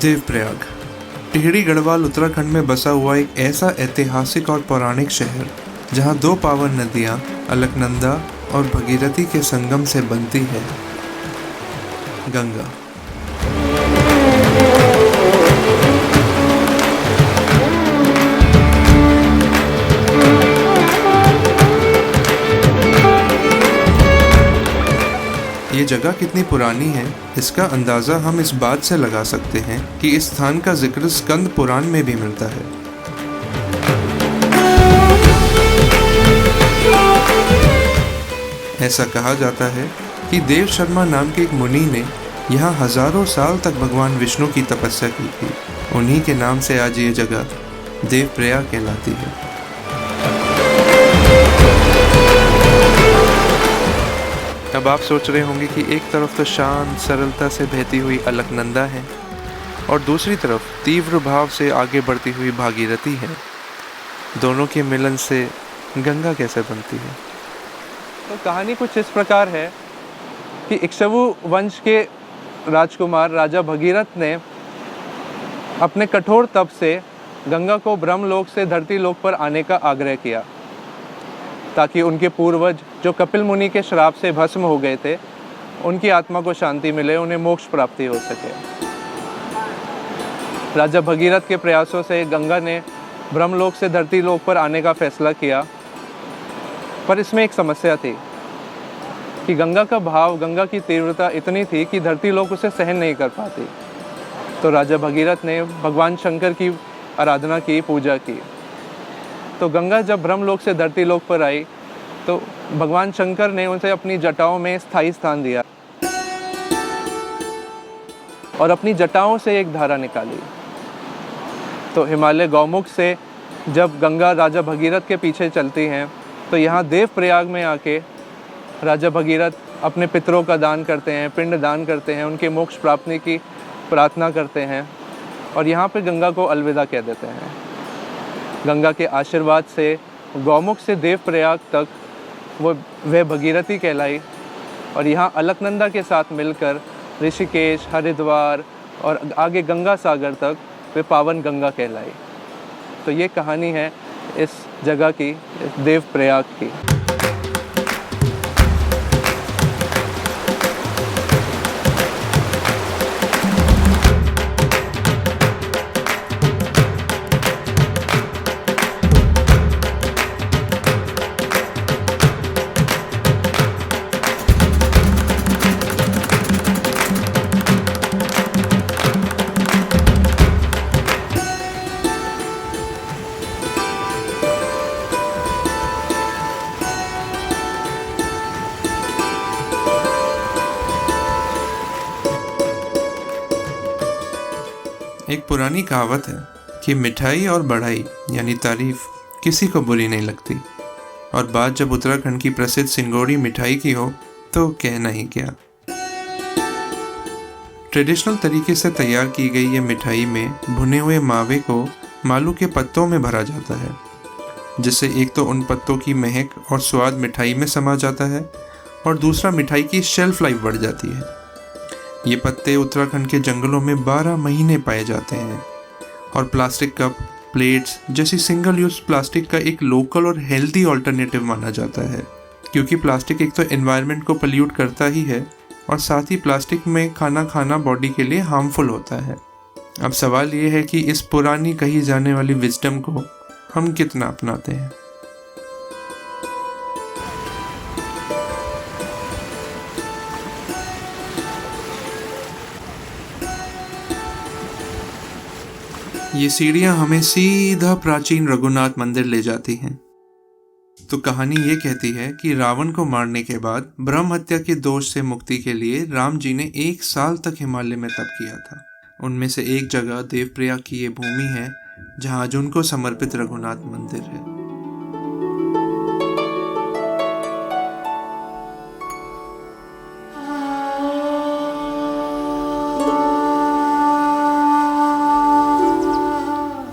देवप्रयाग टिहरी गढ़वाल उत्तराखंड में बसा हुआ एक ऐसा ऐतिहासिक और पौराणिक शहर जहां दो पावन नदियां अलकनंदा और भगीरथी के संगम से बनती है गंगा। ये जगह कितनी पुरानी है इसका अंदाज़ा हम इस बात से लगा सकते हैं कि इस स्थान का जिक्र स्कंद पुराण में भी मिलता है। ऐसा कहा जाता है कि देव शर्मा नाम के एक मुनि ने यहाँ हजारों साल तक भगवान विष्णु की तपस्या की थी। उन्हीं के नाम से आज ये जगह देवप्रयाग कहलाती है। अब आप सोच रहे होंगे कि एक तरफ तो शांत सरलता से बहती हुई अलकनंदा है और दूसरी तरफ तीव्र भाव से आगे बढ़ती हुई भागीरथी है। दोनों के मिलन से गंगा कैसे बनती है? तो कहानी कुछ इस प्रकार है कि इक्ष्वाकु वंश के राजकुमार राजा भगीरथ ने अपने कठोर तप से गंगा को ब्रह्मलोक से धरती लोक पर आने का आग्रह किया ताकि उनके पूर्वज जो कपिल मुनि के श्राप से भस्म हो गए थे उनकी आत्मा को शांति मिले, उन्हें मोक्ष प्राप्ति हो सके। राजा भगीरथ के प्रयासों से गंगा ने ब्रह्मलोक से धरती लोक पर आने का फैसला किया, पर इसमें एक समस्या थी कि गंगा का भाव, गंगा की तीव्रता इतनी थी कि धरती लोक उसे सहन नहीं कर पाती। तो राजा भगीरथ ने भगवान शंकर की आराधना की, पूजा की। तो गंगा जब ब्रह्मलोक से धरती लोक पर आई तो भगवान शंकर ने उसे अपनी जटाओं में स्थायी स्थान दिया और अपनी जटाओं से एक धारा निकाली। तो हिमालय गौमुख से जब गंगा राजा भगीरथ के पीछे चलती हैं तो यहाँ देवप्रयाग में आके राजा भगीरथ अपने पितरों का दान करते हैं, पिंड दान करते हैं, उनके मोक्ष प्राप्ति की प्रार्थना करते हैं और यहाँ पे गंगा को अलविदा कह देते हैं। गंगा के आशीर्वाद से गौमुख से देवप्रयाग तक वह भगीरथी कहलाई और यहाँ अलकनंदा के साथ मिलकर ऋषिकेश, हरिद्वार और आगे गंगा सागर तक वे पावन गंगा कहलाई। तो ये कहानी है इस जगह की, इस देवप्रयाग की। एक पुरानी कहावत है कि मिठाई और बढ़ाई यानी तारीफ किसी को बुरी नहीं लगती, और बात जब उत्तराखंड की प्रसिद्ध सिंगोड़ी मिठाई की हो तो कहना ही क्या। ट्रेडिशनल तरीके से तैयार की गई ये मिठाई में भुने हुए मावे को मालू के पत्तों में भरा जाता है, जिससे एक तो उन पत्तों की महक और स्वाद मिठाई में समा जाता है और दूसरा मिठाई की शेल्फ लाइफ बढ़ जाती है। ये पत्ते उत्तराखंड के जंगलों में 12 महीने पाए जाते हैं और प्लास्टिक कप, प्लेट्स जैसी सिंगल यूज प्लास्टिक का एक लोकल और हेल्दी ऑल्टरनेटिव माना जाता है, क्योंकि प्लास्टिक एक तो एनवायरनमेंट को पल्यूट करता ही है और साथ ही प्लास्टिक में खाना खाना बॉडी के लिए हार्मफुल होता है। अब सवाल ये है कि इस पुरानी कही जाने वाली विजडम को हम कितना अपनाते हैं। ये सीढ़ियां हमें सीधा प्राचीन रघुनाथ मंदिर ले जाती हैं। तो कहानी ये कहती है कि रावण को मारने के बाद ब्रह्म हत्या के दोष से मुक्ति के लिए राम जी ने 1 साल तक हिमालय में तप किया था। उनमें से एक जगह देवप्रयाग की ये भूमि है जहाँ आज उनको समर्पित रघुनाथ मंदिर है।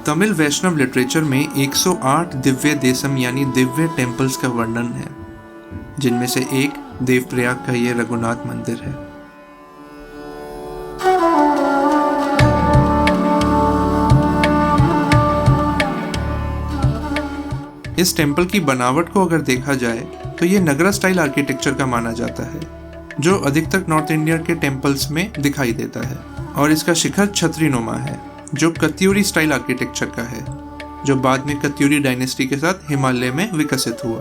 तमिल वैष्णव लिटरेचर में 108 दिव्य देशम यानी दिव्य टेम्पल्स का वर्णन है, जिनमें से एक देवप्रयाग का ये रघुनाथ मंदिर है। इस टेम्पल की बनावट को अगर देखा जाए तो ये नगरा स्टाइल आर्किटेक्चर का माना जाता है, जो अधिकतर नॉर्थ इंडिया के टेम्पल्स में दिखाई देता है। और इसका शिखर छतरी नुमा है, जो कत्यूरी स्टाइल आर्किटेक्चर का है, जो बाद में कत्यूरी डायनेस्टी के साथ हिमालय में विकसित हुआ।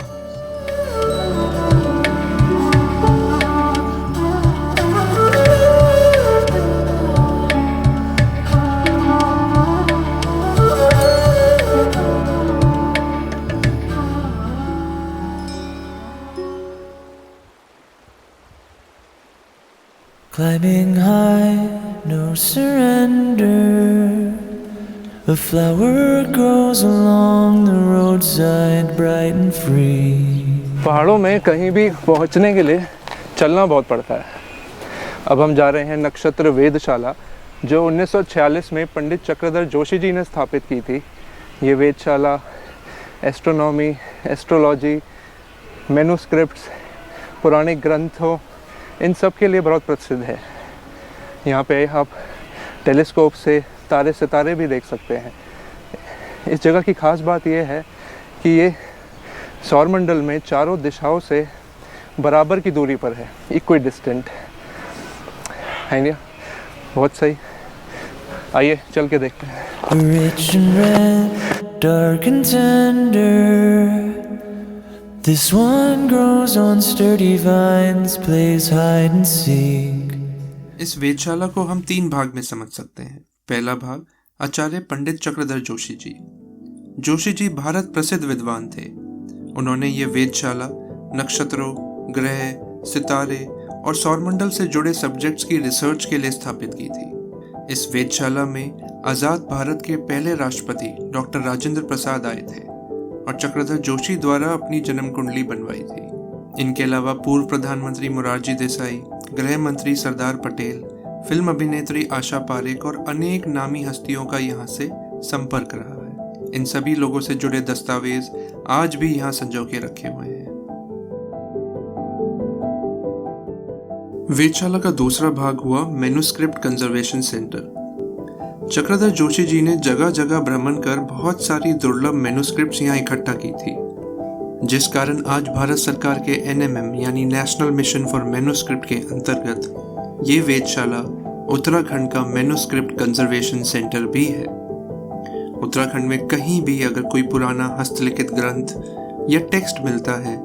Climbing high, no surrender. A flower grows along the roadside, bright and free. पहाड़ों में कहीं भी पहुंचने के लिए चलना बहुत पड़ता है। अब हम जा रहे हैं नक्षत्र वेधशाला, जो 1946 में पंडित चक्रधर जोशी जी ने स्थापित की थी। ये वेधशाला एस्ट्रोनॉमी, एस्ट्रोलॉजी, मैन्युस्क्रिप्ट्स, पुराने ग्रंथों, इन सब के लिए बहुत प्रसिद्ध है। यहाँ पे आप टेलीस्कोप से तारे सितारे भी देख सकते हैं। इस जगह की खास बात यह है कि ये सौरमंडल में चारों दिशाओं से बराबर की दूरी पर है, इक्वी डिस्टेंट है ना। बहुत सही, आइए चल के देखते हैं। Rich and red, dark and tender. This one grows on sturdy vines, plays hide and seek. इस वेधशाला को हम 3 भाग में समझ सकते हैं। पहला भाग आचार्य पंडित चक्रधर जोशी जी। जोशी जी भारत प्रसिद्ध विद्वान थे। उन्होंने ये वेधशाला नक्षत्रों, ग्रह, सितारे और सौरमंडल से जुड़े सब्जेक्ट्स की रिसर्च के लिए स्थापित की थी। इस वेधशाला में आज़ाद भारत के पहले राष्ट्रपति डॉक्टर राजेंद्र प्रसाद आए थे और चक्रधर जोशी द्वारा अपनी जन्म कुंडली बनवाई थी। इनके अलावा पूर्व प्रधानमंत्री मोरारजी देसाई, गृह मंत्री सरदार पटेल, फिल्म अभिनेत्री आशा पारेख और अनेक नामी हस्तियों का यहाँ से संपर्क रहा है। इन सभी लोगों से जुड़े दस्तावेज आज भी यहाँ संजो के रखे हुए हैं। वेधशाला का दूसरा भाग हुआ manuscript conservation centre. Chakradhar Joshi ji ने जगह जगह भ्रमण कर बहुत सारी दुर्लभ मैन्युस्क्रिप्ट्स यहाँ इकट्ठा की थी, जिस कारण आज भारत सरकार के NMM यानी नेशनल मिशन फॉर मैन्युस्क्रिप्ट के अंतर्गत ये वेधशाला उत्तराखंड का मैन्युस्क्रिप्ट कंजर्वेशन सेंटर भी है। उत्तराखंड में कहीं भी अगर कोई पुराना हस्तलिखित ग्रंथ या टेक्स्ट मिलता है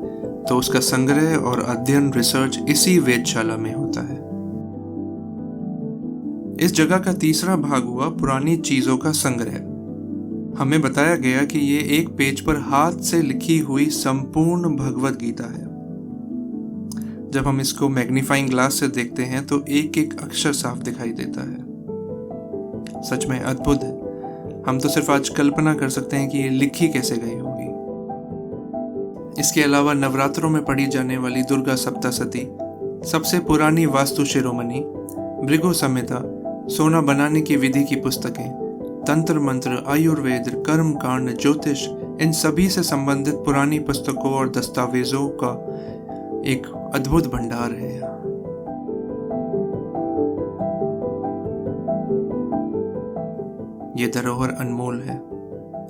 तो उसका संग्रह और अध्ययन रिसर्च इसी वेधशाला में होता है। इस जगह का तीसरा भाग हुआ पुरानी चीजों का संग्रह। हमें बताया गया कि ये एक पेज पर हाथ से लिखी हुई संपूर्ण भगवत गीता है। जब हम इसको मैग्नीफाइंग ग्लास से देखते हैं तो एक एक अक्षर साफ दिखाई देता है। सच में अद्भुत है। हम तो सिर्फ आज कल्पना कर सकते हैं कि ये लिखी कैसे गई होगी। इसके अलावा नवरात्रों में पढ़ी जाने वाली दुर्गा सप्तशती, सबसे पुरानी वास्तु शिरोमणि, भृगु संहिता, सोना बनाने की विधि की पुस्तकें, तंत्र मंत्र, आयुर्वेद, कर्म कांड, ज्योतिष, इन सभी से संबंधित पुरानी पुस्तकों और दस्तावेजों का एक अद्भुत भंडार है। ये धरोहर अनमोल है।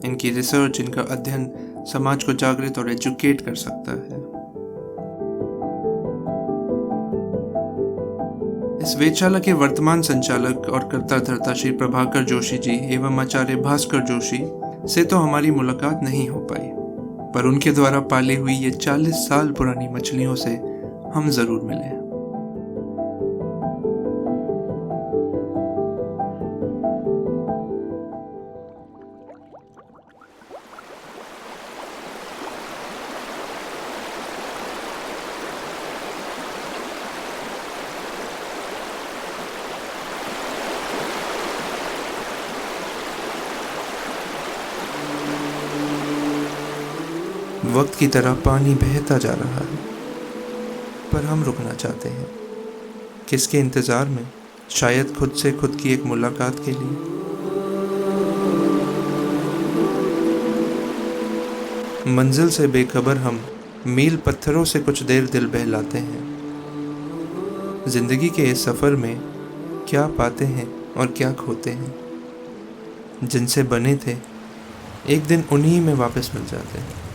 इनकी रिसर्च, इनका अध्ययन समाज को जागृत और एजुकेट कर सकता है। इस वेधशाला के वर्तमान संचालक और कर्ता धर्ता श्री प्रभाकर जोशी जी एवं आचार्य भास्कर जोशी से तो हमारी मुलाकात नहीं हो पाई, पर उनके द्वारा पाली हुई ये 40 साल पुरानी मछलियों से हम जरूर मिले। वक्त की तरह पानी बहता जा रहा है, पर हम रुकना चाहते हैं। किसके इंतज़ार में? शायद खुद से खुद की एक मुलाकात के लिए। मंजिल से बेखबर हम मील पत्थरों से कुछ देर दिल बहलाते हैं। जिंदगी के इस सफ़र में क्या पाते हैं और क्या खोते हैं। जिनसे बने थे एक दिन उन्हीं में वापस मिल जाते हैं।